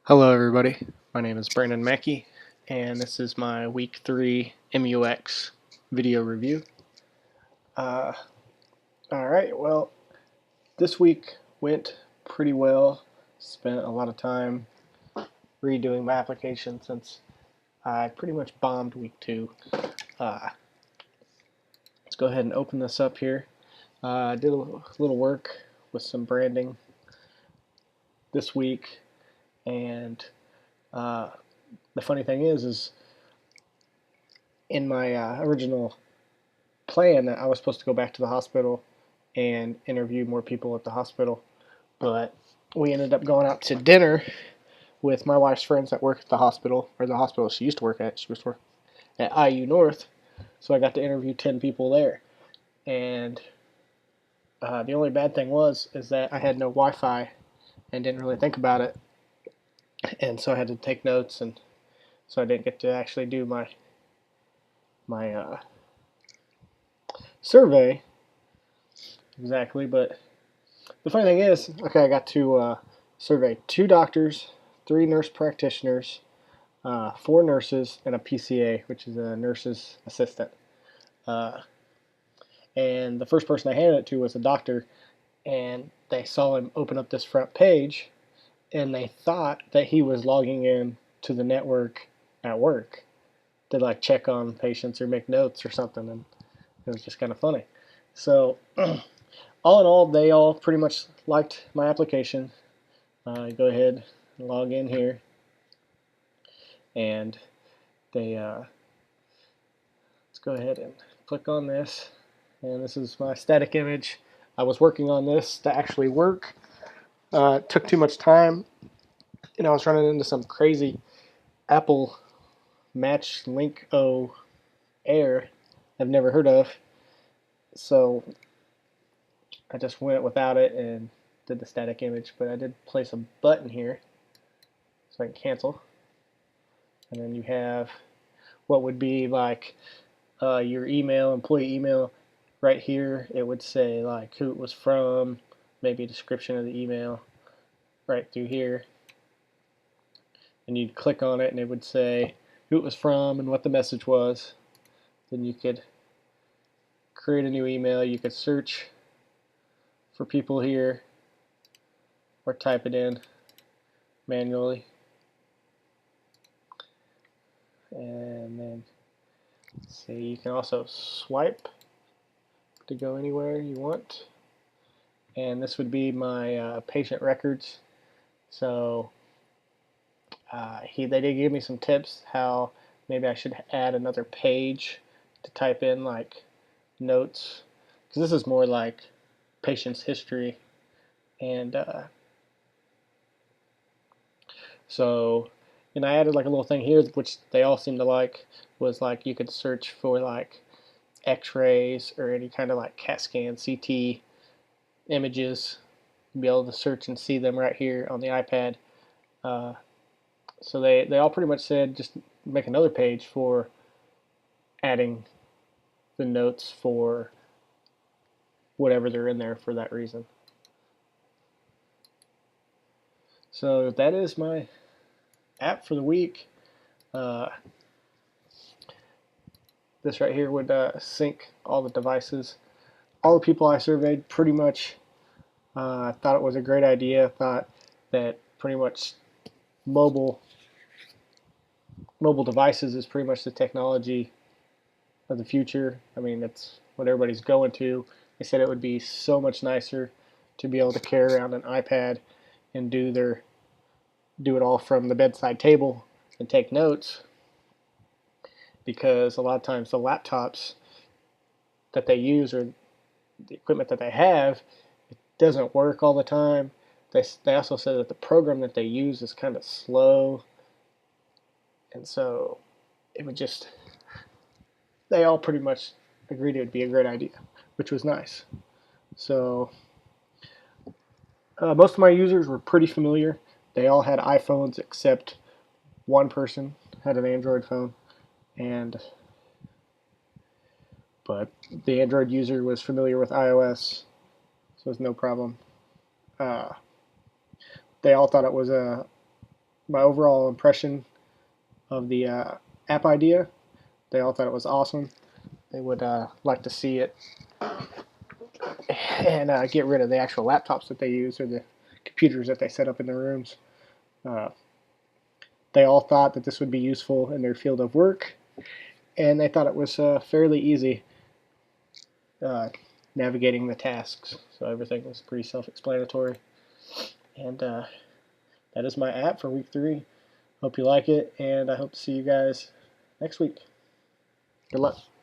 Hello everybody, my name is Brandon Mackey, and this is my week 3 MUX video review. Alright, well, this week went pretty well. Spent a lot of time redoing my application since I pretty much bombed week 2. Let's go ahead and open this up here. I did a little work with some branding this week, and the funny thing is in my original plan that I was supposed to go back to the hospital and interview more people at the hospital, but we ended up going out to dinner with my wife's friends that work at the hospital, or the hospital she used to work at. She used to work at IU North, so I got to interview 10 people there. And the only bad thing is that I had no Wi-Fi and didn't really think about it, and so I had to take notes, and so I didn't get to actually do my survey exactly. But the funny thing is, okay, I got to survey 2 doctors, 3 nurse practitioners, 4 nurses, and a PCA, which is a nurse's assistant. And the first person I handed it to was a doctor, and they saw him open up this front page, and they thought that he was logging in to the network at work to like check on patients or make notes or something, and it was just kind of funny. So all in all, they all pretty much liked my application. Go ahead and log in here, and they let's go ahead and click on this, and this is my static image. I was working on this to actually work. It took too much time, and I was running into some crazy Apple Match Link O error I've never heard of, so I just went without it and did the static image. But I did place a button here so I can cancel, and then you have what would be like your email, employee email. Right here it would say like who it was from, maybe a description of the email right through here, and you'd click on it and it would say who it was from and what the message was. Then you could create a new email. You could search for people here or type it in manually, and then see, you can also swipe to go anywhere you want. And this would be my patient records. So they did give me some tips how maybe I should add another page to type in like notes, because this is more like patient's history. And and I added like a little thing here which they all seem to like, was like you could search for like x-rays or any kind of like CAT scan, CT images, be able to search and see them right here on the iPad. So they all pretty much said just make another page for adding the notes for whatever they're in there for that reason. So that is my app for the week. This right here would sync all the devices. All the people I surveyed pretty much thought it was a great idea, thought that pretty much mobile devices is pretty much the technology of the future. I mean, that's what everybody's going to. They said it would be so much nicer to be able to carry around an iPad and do it all from the bedside table and take notes, because a lot of times the laptops that they use or the equipment that they have, it doesn't work all the time. They also said that the program that they use is kind of slow, and so it would just, they all pretty much agreed it would be a great idea, which was nice. So most of my users were pretty familiar. They all had iPhones except one person had an Android phone, but the Android user was familiar with iOS, so it was no problem. They all thought it was a my overall impression of the app idea. They all thought it was awesome. They would like to see it and get rid of the actual laptops that they use or the computers that they set up in their rooms. Uh, they all thought that this would be useful in their field of work, and they thought it was fairly easy navigating the tasks. So everything was pretty self-explanatory. And that is my app for week 3. Hope you like it, and I hope to see you guys next week. Good luck.